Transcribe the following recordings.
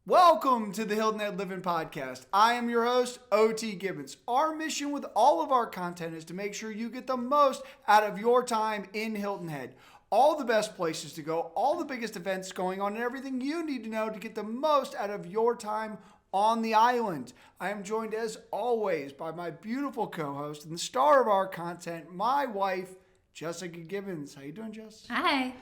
Welcome to the Hilton Head Livin podcast. I am your host, O.T. Gibbons. Our mission with all of our content is to make sure you get the most out of your time in Hilton Head. All the best places to go, all the biggest events going on, and everything you need to know to get the most out of your time on the island. I am joined as always by my beautiful co-host and the star of our content, my wife, Jessica Gibbons. How you doing, Jess? Hi.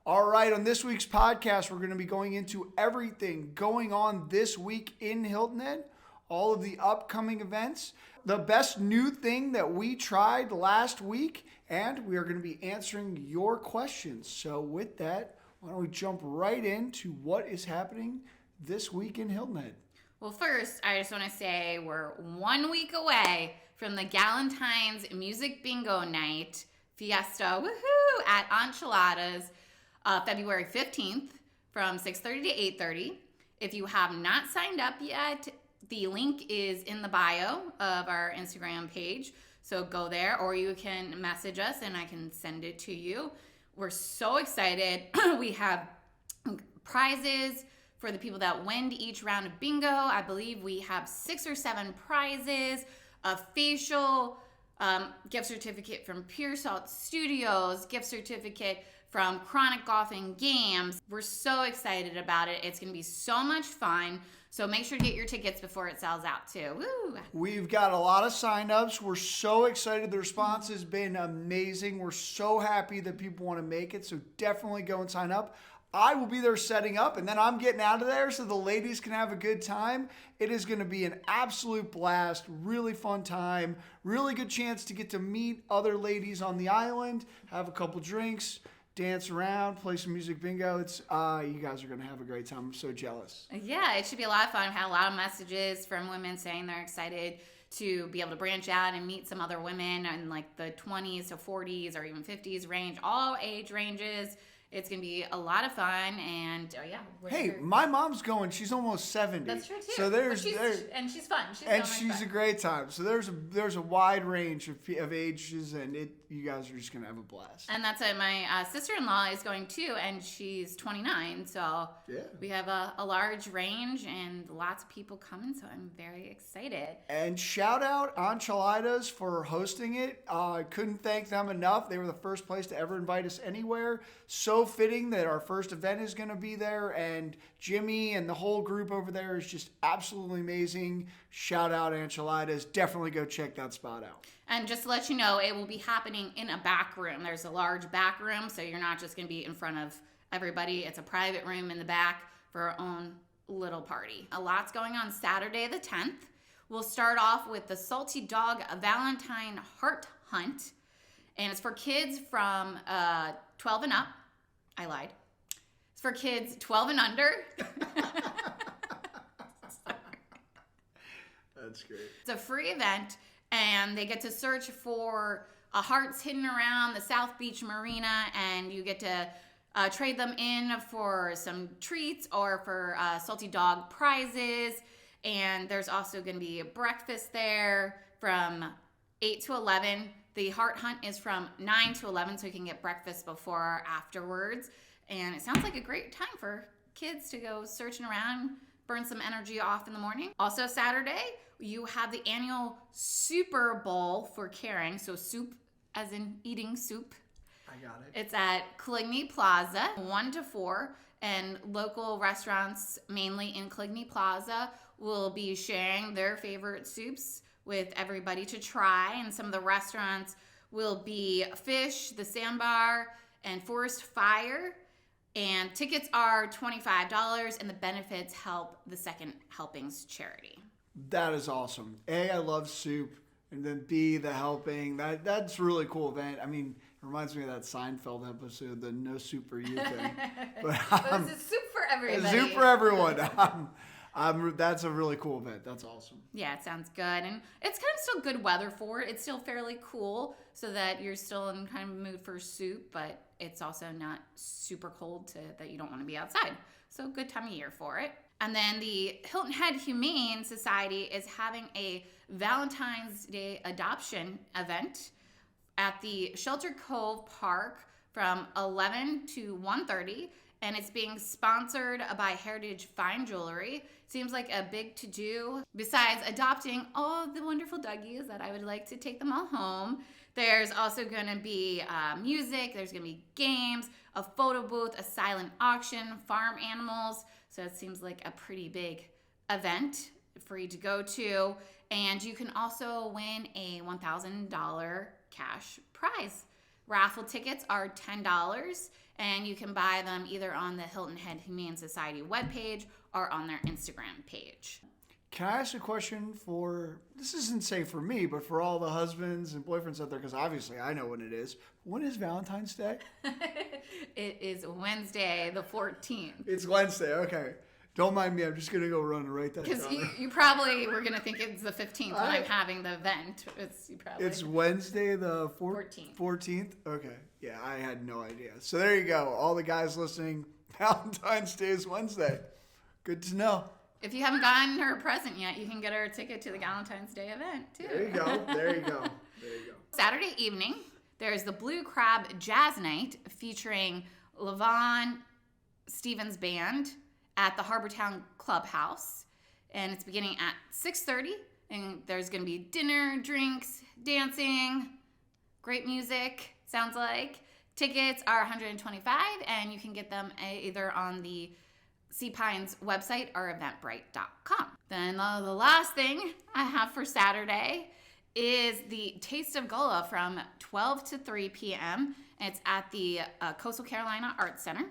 All right, on this week's podcast, we're going to be going into everything going on this week in Hilton Head, all of the upcoming events, the best new thing that we tried last week, and we are going to be answering your questions. So with that, why don't we jump right into what is happening this week in Hilton Head? Well, first, I just want to say we're 1 week away from the Galentine's Music Bingo Night Fiesta, woohoo, at Enchiladas, February 15th from 6:30 to 8:30. If you have not signed up yet, the link is in the bio of our Instagram page. So go there, or you can message us and I can send it to you. We're so excited. We have prizes for the people that win each round of bingo. I believe we have 6 or 7 prizes, a facial, gift certificate from Pure Salt Studios, gift certificate from Chronic Golf and Games. We're so excited about it. It's going to be so much fun. So make sure to get your tickets before it sells out too. Woo! We've got a lot of signups. We're so excited. The response has been amazing. We're so happy that people want to make it. So definitely go and sign up. I will be there setting up, and then I'm getting out of there so the ladies can have a good time. It is going to be an absolute blast, really fun time, really good chance to get to meet other ladies on the island, have a couple drinks, dance around, play some music bingo. It's you guys are going to have a great time. I'm so jealous. Yeah, it should be a lot of fun. I've had a lot of messages from women saying they're excited to be able to branch out and meet some other women in like the 20s to 40s or even 50s range, all age ranges. It's going to be a lot of fun, and Hey, my mom's going. She's almost 70. That's true, too. So and she's fun. She's a great time. So there's a wide range of ages, and you guys are just going to have a blast. And that's it. My sister-in-law is going, too, and she's 29, so we have a large range and lots of people coming, so I'm very excited. And shout out Enchiladas for hosting it. I couldn't thank them enough. They were the first place to ever invite us anywhere. So fitting that our first event is going to be there, and Jimmy and the whole group over there is just absolutely amazing. Shout out Enchiladas. Definitely go check that spot out. And just to let you know, it will be happening in a back room. There's a large back room, so you're not just going to be in front of everybody. It's a private room in the back for our own little party. A lot's going on Saturday the 10th. We'll start off with the Salty Dog Valentine Heart Hunt, and it's for kids from 12 and up. I lied. It's for kids 12 and under. That's great. It's a free event, and they get to search for hearts hidden around the South Beach Marina, and you get to trade them in for some treats or for Salty Dog prizes. And there's also going to be a breakfast there from 8 to 11. The heart hunt is from 9 to 11, so you can get breakfast before or afterwards. And it sounds like a great time for kids to go searching around, burn some energy off in the morning. Also Saturday, you have the annual Super Bowl for caring. So soup as in eating soup. I got it. It's at Coligny Plaza, 1 to 4. And local restaurants, mainly in Coligny Plaza, will be sharing their favorite soups with everybody to try. And some of the restaurants will be Fish, the Sandbar, and Forest Fire. And tickets are $25, and the benefits help the Second Helpings charity. That is awesome. A, I love soup, and then B, the helping. That's a really cool event. I mean, it reminds me of that Seinfeld episode, the No Soup for You thing. But it's soup for everybody. Soup for everyone. That's a really cool event. That's awesome. Yeah, it sounds good. And it's kind of still good weather for it. It's still fairly cool so that you're still in kind of a mood for soup, but it's also not super cold that you don't want to be outside. So good time of year for it. And then the Hilton Head Humane Society is having a Valentine's Day adoption event at the Shelter Cove Park from 11 to 1:30. and it's being sponsored by Heritage Fine Jewelry. Seems like a big to-do. Besides adopting all of the wonderful doggies that I would like to take them all home, there's also going to be music, there's going to be games, a photo booth, a silent auction, farm animals. So it seems like a pretty big event for you to go to. And you can also win a $1,000 cash prize. Raffle tickets are $10, and you can buy them either on the Hilton Head Humane Society webpage or on their Instagram page. Can I ask a question this isn't safe for me, but for all the husbands and boyfriends out there, because obviously I know when it is. When is Valentine's Day? It is Wednesday the 14th. It's Wednesday, okay. Don't mind me, I'm just going to go run and write that down. Because you probably were going to think it's the 15th when I'm having the event. It's Wednesday the 14th. 14th? Okay. Yeah, I had no idea. So there you go. All the guys listening, Valentine's Day is Wednesday. Good to know. If you haven't gotten her a present yet, you can get her a ticket to the Valentine's Day event, too. There you go. There you go. Saturday evening, there's the Blue Crab Jazz Night featuring Livin Stevens Band at the Harbortown Clubhouse. And it's beginning at 6:30. And there's going to be dinner, drinks, dancing, great music, sounds like. Tickets are $125, and you can get them either on the Sea Pines website or eventbrite.com. Then the last thing I have for Saturday is the Taste of Gullah from 12 to 3 p.m. And it's at the Coastal Carolina Arts Center.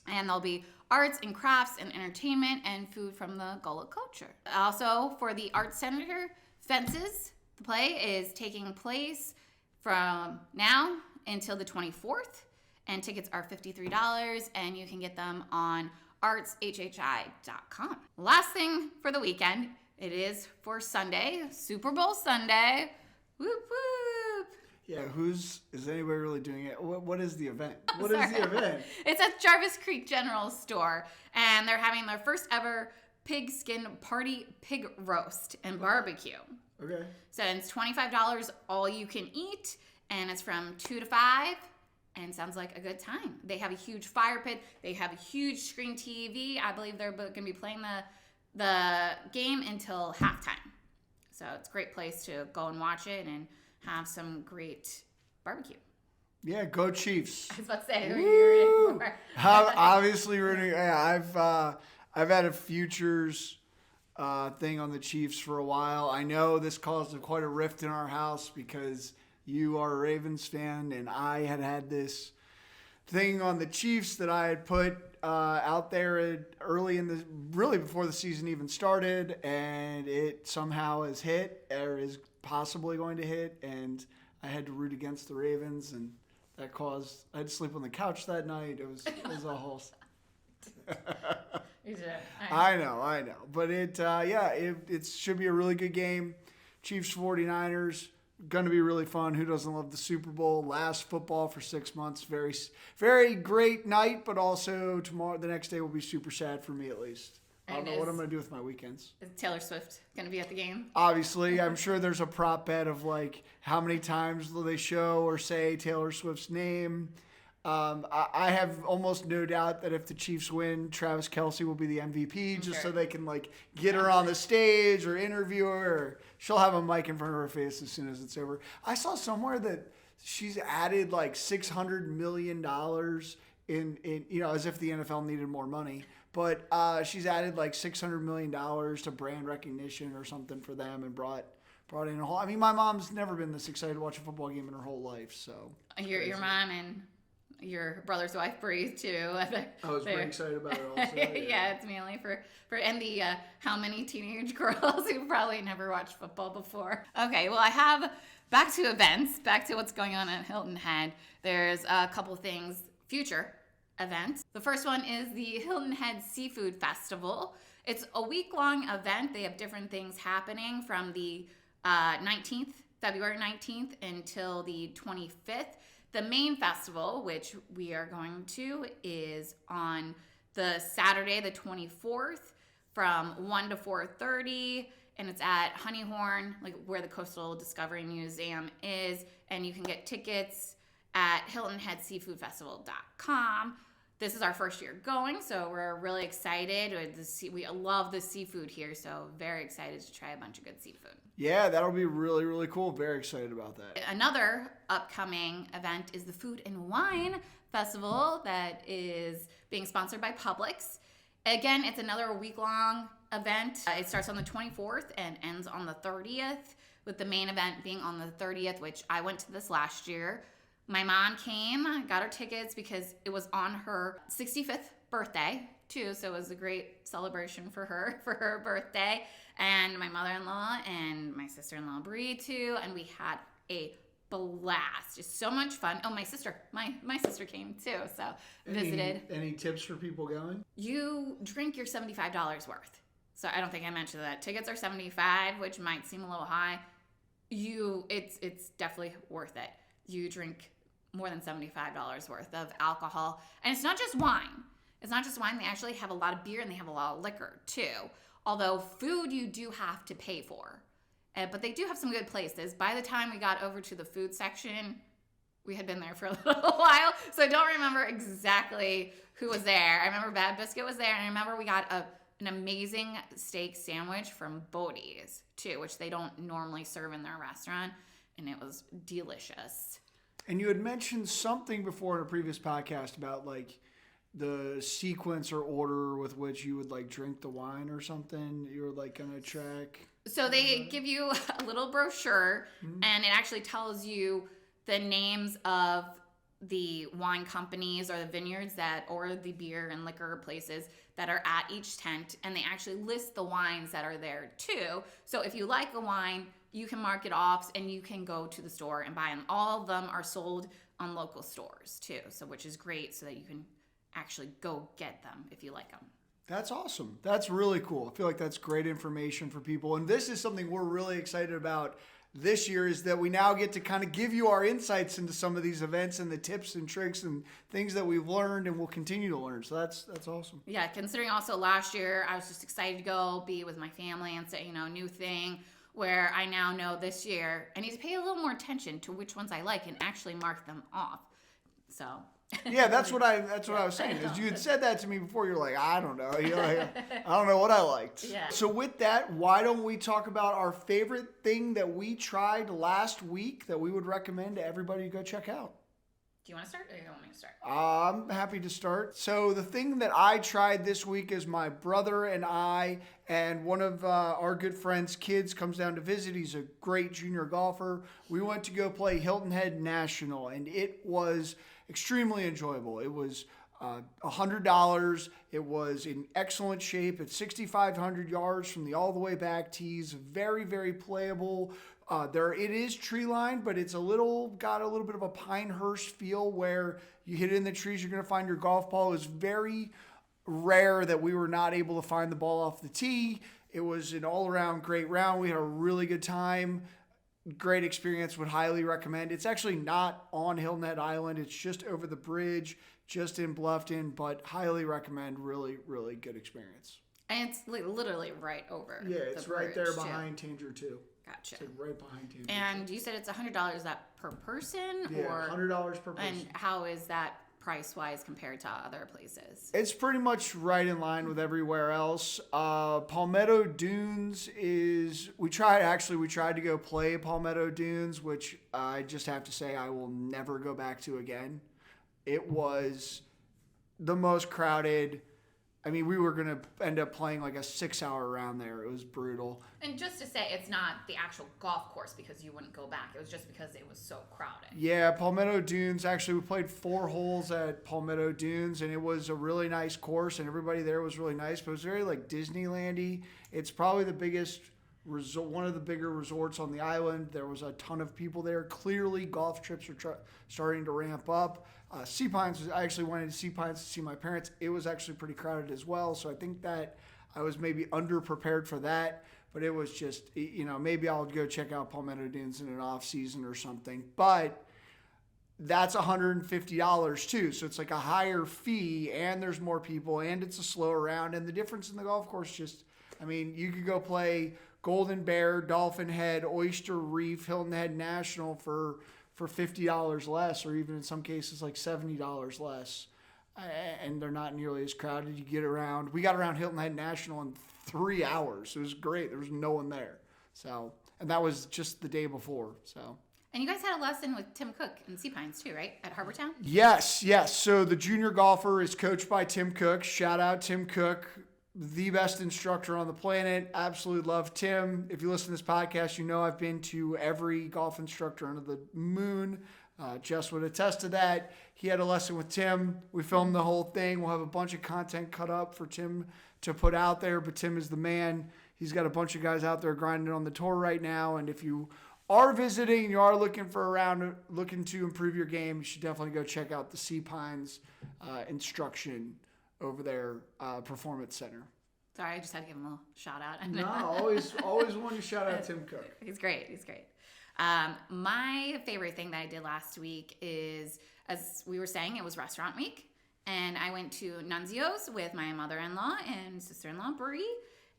And there'll be arts and crafts and entertainment and food from the Gullah culture. Also, for the Arts Center, Fences, the play is taking place from now until the 24th. And tickets are $53, and you can get them on artshhi.com. Last thing for the weekend, it is for Sunday, Super Bowl Sunday. Whoop, whoop. Yeah, is anybody really doing it? What is the event? What is the event? It's at Jarvis Creek General Store, and they're having their first ever pigskin party pig roast and barbecue. Okay. So it's $25 all you can eat, and it's from 2 to 5. And sounds like a good time. They have a huge fire pit. They have a huge screen TV. I believe they're going to be playing the game until halftime. So it's a great place to go and watch it and have some great barbecue. Yeah, go Chiefs. I was about to say, who are you rooting for? Obviously rooting. Yeah, I've had a futures thing on the Chiefs for a while. I know this caused quite a rift in our house because you are a Ravens fan, and I had this thing on the Chiefs that I had put out there really before the season even started, and it somehow has hit or is possibly going to hit, and I had to root against the Ravens, and that caused I had to sleep on the couch that night. It was a whole. I know, but it should be a really good game. Chiefs 49ers. Going to be really fun. Who doesn't love the Super Bowl? Last football for 6 months. Very, very great night, but also the next day will be super sad for me at least. I don't know what I'm going to do with my weekends. Is Taylor Swift going to be at the game? Obviously, I'm sure there's a prop bet of like how many times will they show or say Taylor Swift's name. I have almost no doubt that if the Chiefs win, Travis Kelce will be the MVP just so they can like get her on the stage or interview her. Or she'll have a mic in front of her face as soon as it's over. I saw somewhere that she's added like $600 million in as if the NFL needed more money. But she's added like $600 million to brand recognition or something for them and brought in a whole. I mean, my mom's never been this excited to watch a football game in her whole life. So your mom and your brother's wife Bree too. I was pretty excited about it also. Yeah, it's mainly for and the how many teenage girls who probably never watched football before. Okay, well I have back to events, back to what's going on at Hilton Head. There's a couple things, future events. The first one is the Hilton Head Seafood Festival. It's a week-long event. They have different things happening from the February 19th until the 25th. The main festival, which we are going to, is on the Saturday, the 24th, from 1 to 4:30, and it's at Honeyhorn, like where the Coastal Discovery Museum is, and you can get tickets at HiltonHeadSeafoodFestival.com. This is our first year going, so we're really excited. We love the seafood here, so very excited to try a bunch of good seafood. Yeah, that'll be really, really cool. Very excited about that. Another upcoming event is the Food and Wine Festival that is being sponsored by Publix. Again, it's another week-long event. It starts on the 24th and ends on the 30th, with the main event being on the 30th, which I went to this last year. My mom came, got her tickets because it was on her 65th birthday too, so it was a great celebration for her birthday. And my mother-in-law and my sister-in-law Bree too, and we had a blast. Just so much fun. Oh, my sister came too, so visited. Any tips for people going? You drink your $75 worth. So I don't think I mentioned that. Tickets are $75, which might seem a little high. It's definitely worth it. You drink more than $75 worth of alcohol. And it's not just wine. It's not just wine. They actually have a lot of beer and they have a lot of liquor too. Although food you do have to pay for. But they do have some good places. By the time we got over to the food section, we had been there for a little while. So I don't remember exactly who was there. I remember Bad Biscuit was there. And I remember we got an amazing steak sandwich from Bodie's too, which they don't normally serve in their restaurant. And it was delicious. And you had mentioned something before in a previous podcast about like the sequence or order with which you would like drink the wine or something. You were like going to track. So they give you a little brochure and it actually tells you the names of the wine companies or the vineyards or the beer and liquor places that are at each tent. And they actually list the wines that are there too. So if you like a wine, you can mark it off and you can go to the store and buy them. All of them are sold on local stores too, so which is great so that you can actually go get them if you like them. That's awesome. That's really cool. I feel like that's great information for people. And this is something we're really excited about this year, is that we now get to kind of give you our insights into some of these events and the tips and tricks and things that we've learned and will continue to learn. So that's awesome. Yeah, considering also last year, I was just excited to go be with my family and say, new thing. Where I now know this year I need to pay a little more attention to which ones I like and actually mark them off. So yeah, that's what I was saying. Is you had said that to me before. You're like, I don't know. You're like, I don't know what I liked. Yeah. So with that, why don't we talk about our favorite thing that we tried last week that we would recommend to everybody to go check out? Do you want to start or you don't want me to start? I'm happy to start. So the thing that I tried this week is my brother and I and one of our good friends' kids comes down to visit. He's a great junior golfer. We went to go play Hilton Head National, and it was extremely enjoyable. It was $100. It was in excellent shape. It's 6,500 yards from the all the way back tees. Very, very playable. It is tree lined, but it's got a little bit of a Pinehurst feel where you hit it in the trees, you're going to find your golf ball. It was very rare that we were not able to find the ball off the tee. It was an all-around great round. We had a really good time. Great experience. Would highly recommend. It's actually not on Hilton Head Island. It's just over the bridge, just in Bluffton, but highly recommend. Really, really good experience. And it's literally right over. Yeah, it's right there behind Tanger too. Gotcha. It's like right behind Tanger. And you said it's $100. Is that per person? Yeah, or $100 per person. And how is that price-wise compared to other places? It's pretty much right in line with everywhere else. Palmetto Dunes we tried to go play Palmetto Dunes, which I just have to say I will never go back to again. It was the most crowded. I mean, we were going to end up playing like a 6-hour round there. It was brutal. And just to say, it's not the actual golf course because you wouldn't go back. It was just because it was so crowded. Yeah, Palmetto Dunes. Actually, we played 4 holes at Palmetto Dunes, and it was a really nice course, and everybody there was really nice. But it was very like Disneyland-y. It's probably the biggest resort, one of the bigger resorts on the island. There was a ton of people there. Clearly, golf trips are starting to ramp up. Sea Pines, I actually went into Sea Pines to see my parents. It was actually pretty crowded as well. So I think that I was maybe underprepared for that. But it was just, maybe I'll go check out Palmetto Dunes in an off season or something. But that's $150 too. So it's like a higher fee, and there's more people, and it's a slower round. And the difference in the golf course you could go play Golden Bear, Dolphin Head, Oyster Reef, Hilton Head National for $50 less, or even in some cases like $70 less. and they're not nearly as crowded. You get around. We got around Hilton Head National in 3 hours. It was great. There was no one there. So, and that was just the day before. So. And you guys had a lesson with Tim Cook in Sea Pines too, right? At Harbortown? Yes. So the junior golfer is coached by Tim Cook. Shout out Tim Cook, the best instructor on the planet. Absolutely love Tim. If you listen to this podcast, you know I've been to every golf instructor under the moon. Jess would attest to that. He had a lesson with Tim. We filmed the whole thing. We'll have a bunch of content cut up for Tim to put out there, but Tim is the man. He's got a bunch of guys out there grinding on the tour right now, and if you are visiting, you are looking for a round, looking to improve your game, you should definitely go check out the Sea Pines instruction over there, Performance Center. Sorry, I just had to give him a little shout out. No, always want to shout out Tim Cook. He's great. My favorite thing that I did last week is, as we were saying, it was restaurant week. And I went to Nunzio's with my mother-in-law and sister-in-law, Brie.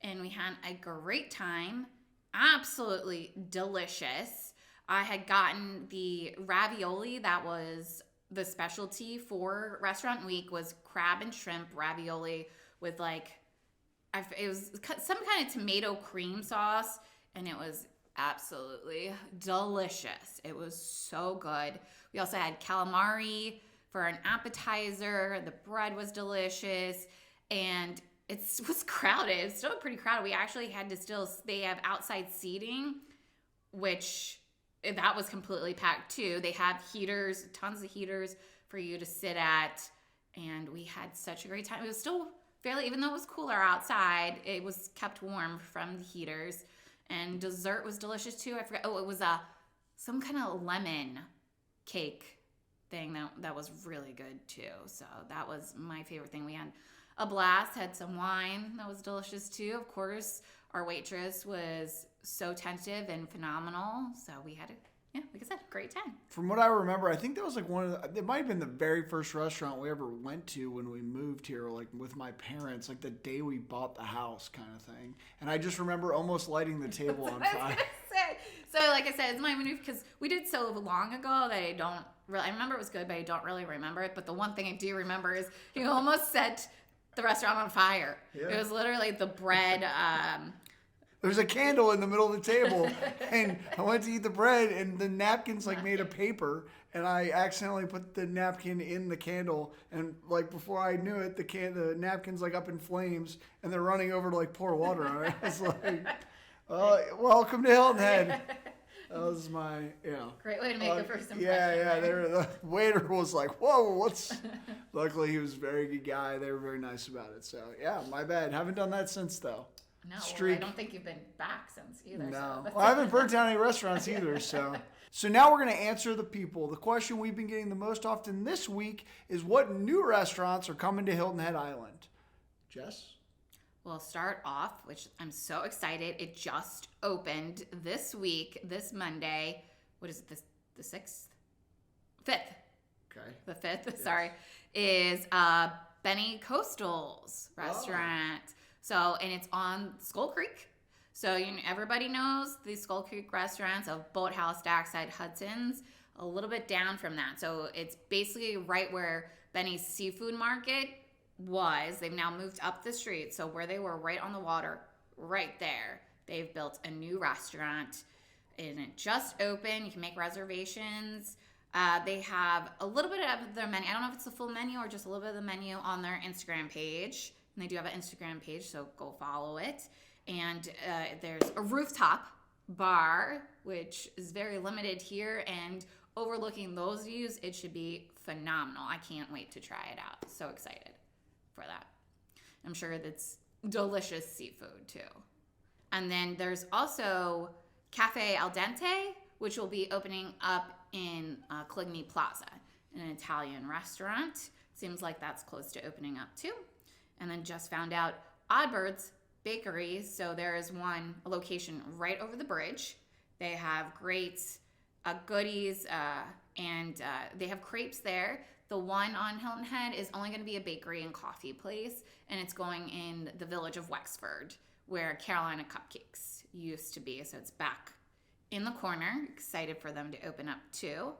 And we had a great time. Absolutely delicious. I had gotten the ravioli that was the specialty for restaurant week, was crab and shrimp ravioli with it was some kind of tomato cream sauce, and it was absolutely delicious. It was so good. We also had calamari for an appetizer. The bread was delicious, and it was crowded. It was still pretty crowded. We actually had to they have outside seating, which that was completely packed too. They have heaters, tons of heaters for you to sit at, and we had such a great time. It was still fairly, even though it was cooler outside, it was kept warm from the heaters. And dessert was delicious too. I forgot. Oh, it was some kind of lemon cake thing that was really good too. So that was my favorite thing. We had a blast, had some wine that was delicious too. Of course, our waitress was so attentive and phenomenal. So we had like I said, great time. From what I remember, I think that was it might have been the very first restaurant we ever went to when we moved here, with my parents, the day we bought the house kind of thing. And I just remember almost lighting the table on fire. So like I said, it's my move because we did so long ago that I remember it was good, but I don't really remember it. But the one thing I do remember is you almost set the restaurant on fire. Yeah. It was literally the bread. There's a candle in the middle of the table, and I went to eat the bread, and the napkins made of paper, and I accidentally put the napkin in the candle, and before I knew it, the napkin's up in flames, and they're running over to pour water on it. I was welcome to Hilton Head. That was my Great way to make a first impression. Yeah. The waiter was whoa, what's? Luckily, he was a very good guy. They were very nice about it. So my bad. Haven't done that since though. No, well, I don't think you've been back since either. No, so I haven't burnt down any restaurants either. So now we're going to answer the people. The question we've been getting the most often this week is what new restaurants are coming to Hilton Head Island? Jess? We'll start off, which I'm so excited. It just opened this week, this Monday. What is it, the 6th? 5th. Okay. The 5th, yes. Sorry. Is Benny Coastal's restaurant. Oh. So, and it's on Skull Creek. So, everybody knows the Skull Creek restaurants of Boathouse, Dockside, Hudson's, a little bit down from that. So, it's basically right where Benny's Seafood Market was. They've now moved up the street. So, where they were right on the water, right there, they've built a new restaurant. And it just opened. You can make reservations. They have a little bit of their menu. I don't know if it's the full menu or just a little bit of the menu on their Instagram page. And they do have an Instagram page, so go follow it. And there's a rooftop bar, which is very limited here. And overlooking those views, it should be phenomenal. I can't wait to try it out. So excited for that. I'm sure that's delicious seafood, too. And then there's also Cafe Al Dente, which will be opening up in Coligny Plaza, an Italian restaurant. Seems like that's close to opening up, too. And then just found out Oddbird's Bakery. So there is a location right over the bridge. They have great goodies and they have crepes there. The one on Hilton Head is only going to be a bakery and coffee place. And it's going in the village of Wexford where Carolina Cupcakes used to be. So it's back in the corner. Excited for them to open up too.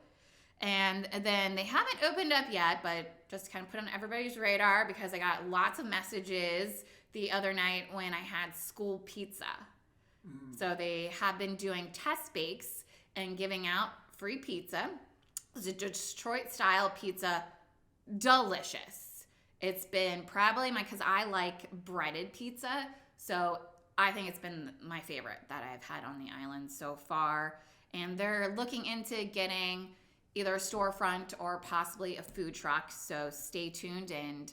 And then they haven't opened up yet, but just kind of put on everybody's radar because I got lots of messages the other night when I had school pizza. So they have been doing test bakes and giving out free pizza. It's a Detroit-style pizza. Delicious. It's been probably because I like breaded pizza, so I think it's been my favorite that I've had on the island so far. And they're looking into getting either a storefront or possibly a food truck, so stay tuned and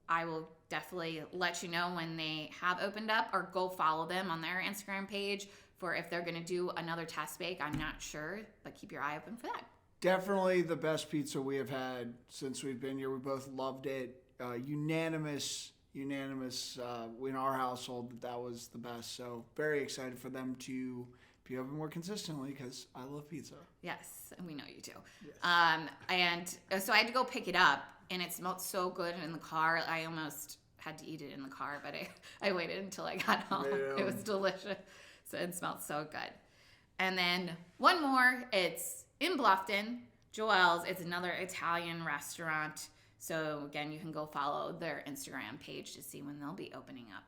I will definitely let you know when they have opened up, or go follow them on their Instagram page for if they're going to do another test bake. I'm not sure, but keep your eye open for that. Definitely the best pizza we have had since we've been here. We both loved it. Unanimous in our household that was the best. So very excited for them to be open more consistently because I love pizza. Yes, and we know you do. Yes. And so I had to go pick it up, and it smelled so good in the car. I almost had to eat it in the car, but I waited until I got home. It was delicious. So it smelled so good. And then one more, it's in Bluffton, Joelle's. It's another Italian restaurant. So again, you can go follow their Instagram page to see when they'll be opening up.